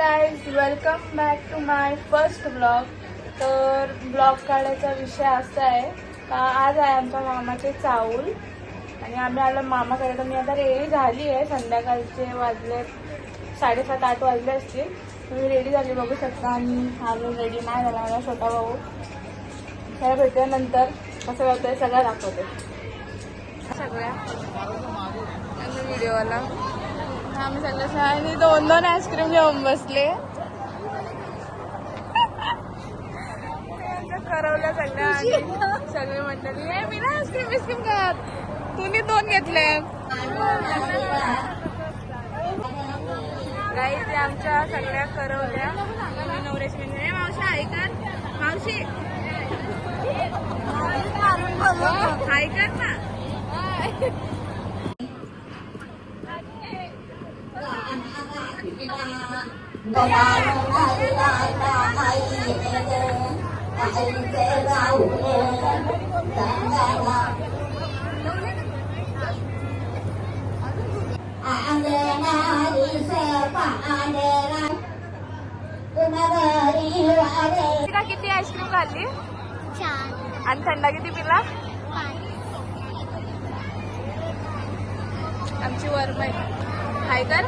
Guys, welcome back to my first blog. तर blog काढायचा विषय असा आहे का आज आहे आमच्या मामाचे चाऊल आणि आम्ही आलो मामाकडे. तर मी आता रेडी झाली आहे. संध्याकाळचे वाजले 7:30-8 वाजले असतील. मी रेडी झाली बघू शकता. आणि अजून रेडी नाही झाला माझा छोटा भाऊ. सगळ्या भेटूया नंतर कसं करतोय सगळं दाखवते सगळ्या व्हिडिओला. आम्ही सगळ्या शाळेने 2-2 आईस्क्रीम घेऊन बसले. करवलं सगळ्या आणि सगळे म्हटलं हे मी ना आईस्क्रीम खात, तुम्ही 2 घेतले. काही ते आमच्या सगळ्या करवल्या. नवरेश म्हणजे मावशी ऐकत, मावशी ऐकत ना. किती आईस्क्रीम खाल्ली आणि थंडा किती पिला? आमची वरमाई हाय कर.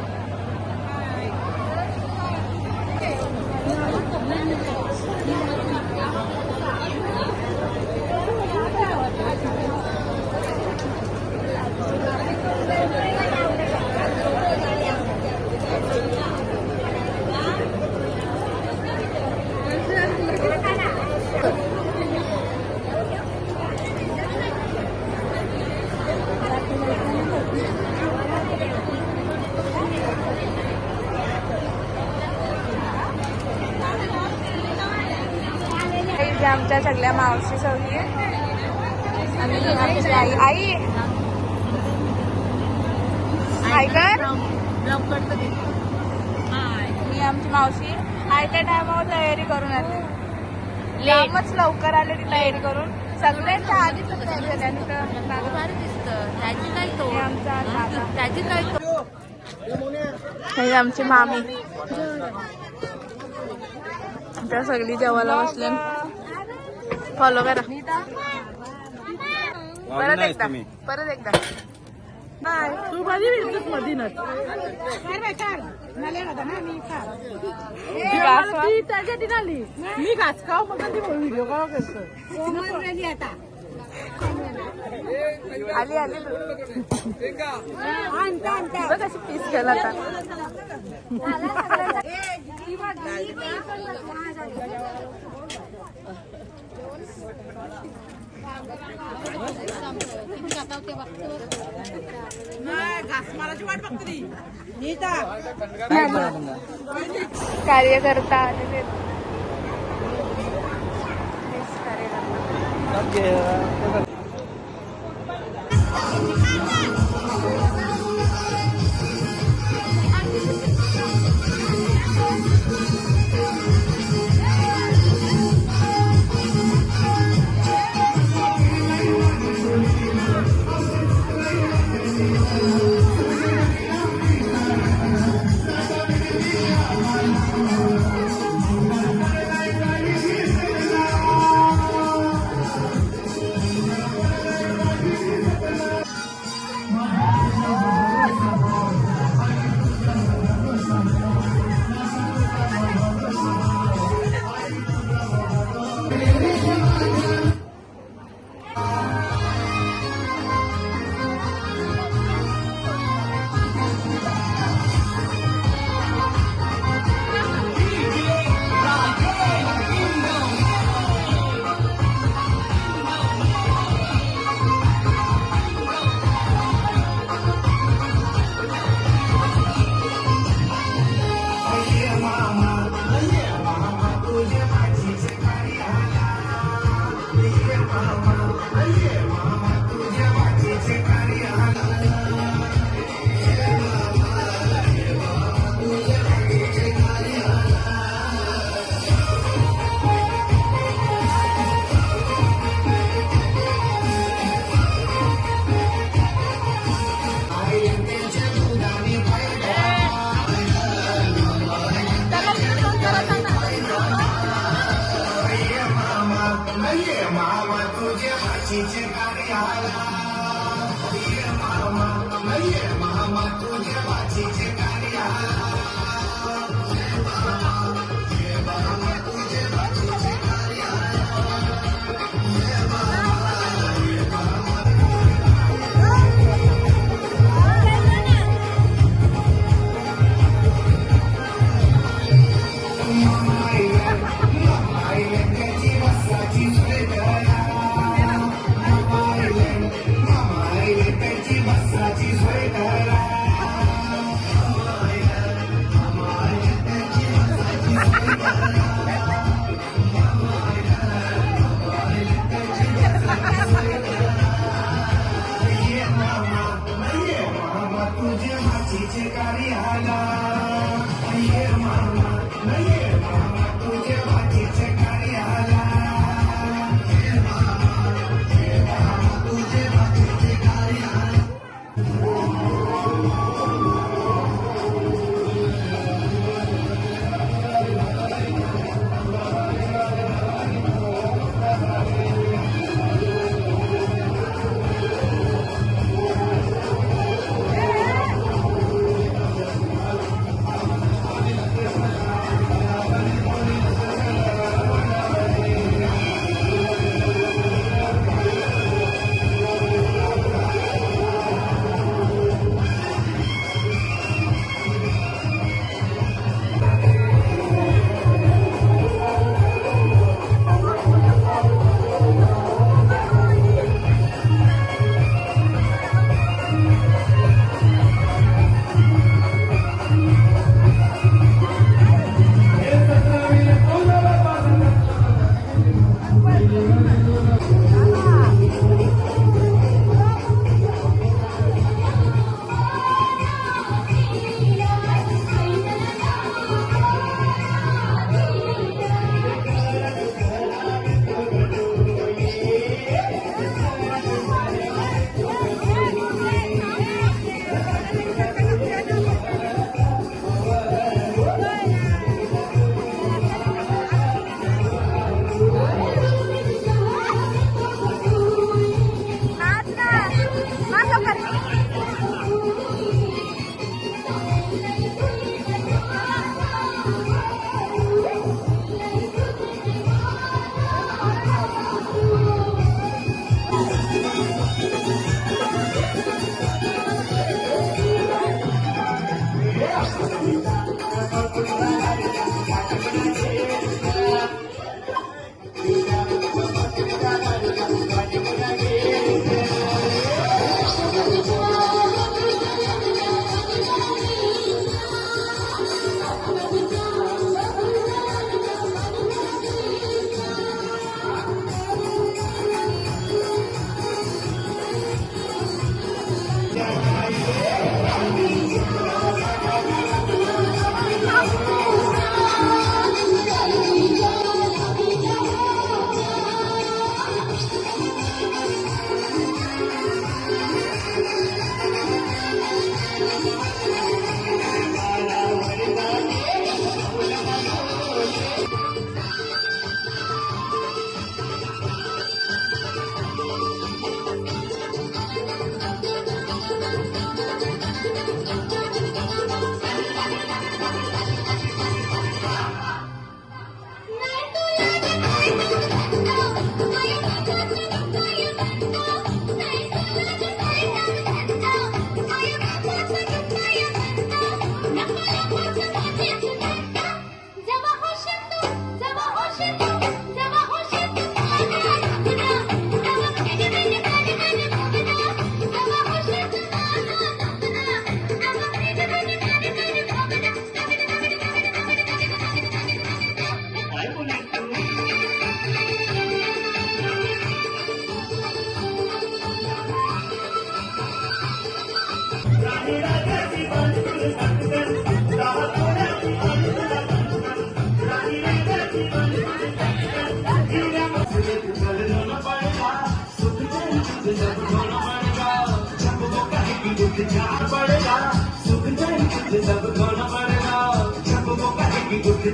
आमच्या सगळ्या मावशी सगळी आणि आमची आई कर. मी आमची मावशी आय त्या टायमावर तयारी करून आली. लांबच लवकर आले ती तयारी करून. सगळ्यांच्या आधीच तयारी झाली. आणि आमची मामी त्या सगळी जेवायला बसले. फॉलो करा परत एकदा नाही तू माझी मधीनच त्याच्यासाठी आली. मी घास खाऊ मग ती व्हिडिओ कॉल करतो. आली आली कशी पीस केला आता. कार्यकर्ता आलेले कार्यकर्ता.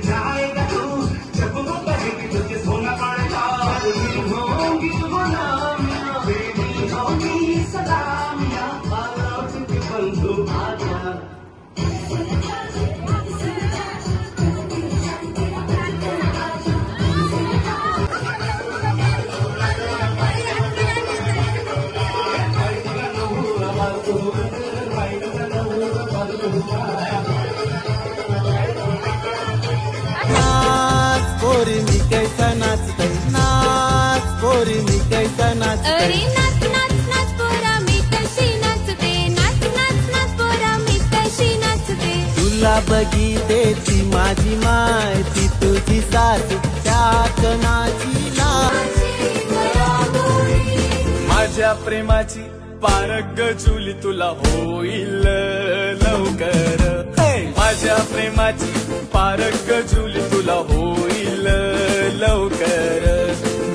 जाएगा तू जब वो कहेगी तुझे सोना पड़ेगा होंगी वो नाम बगीतेची माझी माय ती तुझी सासू चाकणाची माझ्या प्रेमाची पारग जुली तुला होईल लवकर माझ्या प्रेमाची पारग जुली तुला होईल लवकर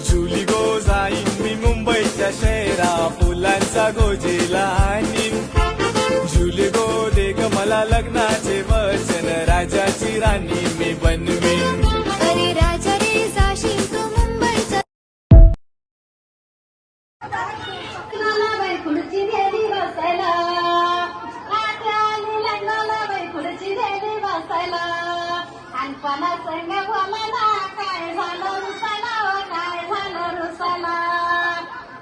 जुली गो जाईन मी मुंबईच्या शहरा फुलांचा गोजीला आणीन जुली गो दे ग मला लग्नाचे वचन राजाची राणी मी बनवीन अरे राजा रे जाशील तू मुंबईचा लग्नाला बाई खुर्ची दिली बसायला आठवणी लग्नाला बाई खुर्ची दिली बसायला आणि पणा संग बोलायला काय झालं रुसायला काय झालं रुसायला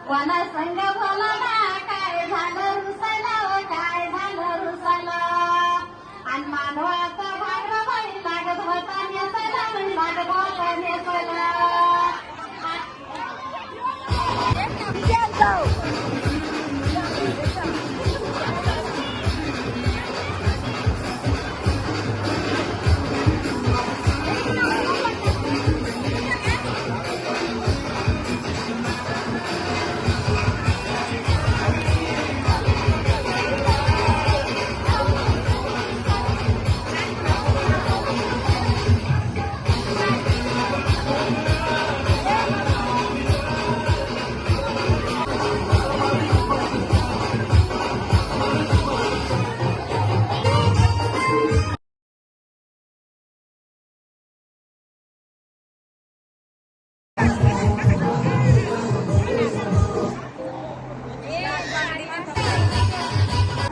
पणा संग बोलायला काय झालं रुसायला काय झालं रुसायला आणि मानवाचा भाग बाई लागत होता नेसायला लागत होता नेसायला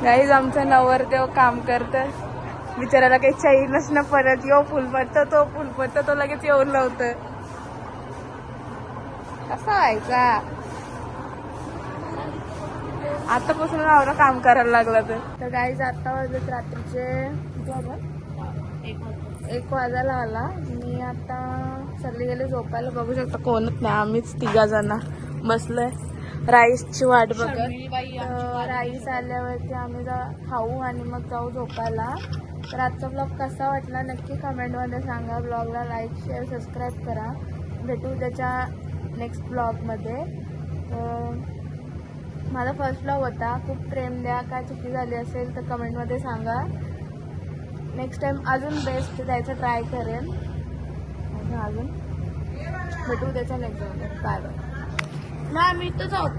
गाईज आमचा नवरदेव काम करतं बिचाराला काही चैनच ना परत यो फुल पडतं तो फुल पडतं तो लगेच येऊन लावतं कसा व्हायचा आतापासून नवरा काम करायला लागला तर गाईज आता वाजत रात्रीचे 1 वाजायला आला मी आता चालली गेले झोपायला बघू शकता कोणच नाही आम्हीच 3 जण बसलोय राईसची वाट बघत राईस आल्यावरती आम्ही खाऊ आणि मग जाऊ झोपायला तर आजचा ब्लॉग कसा वाटला नक्की कमेंटमध्ये सांगा ब्लॉगला लाईक शेअर सबस्क्राईब करा भेटू त्याच्या नेक्स्ट ब्लॉगमध्ये माझा फर्स्ट ब्लॉग होता खूप प्रेम द्या काय चुकी झाली असेल तर कमेंटमध्ये सांगा नेक्स्ट टाइम अजून बेस्ट द्यायचं ट्राय करेन अजून भेटू त्याच्या नेक्स्ट ब्लॉगमध्ये बाय बाय नाही मी इथंच आहोत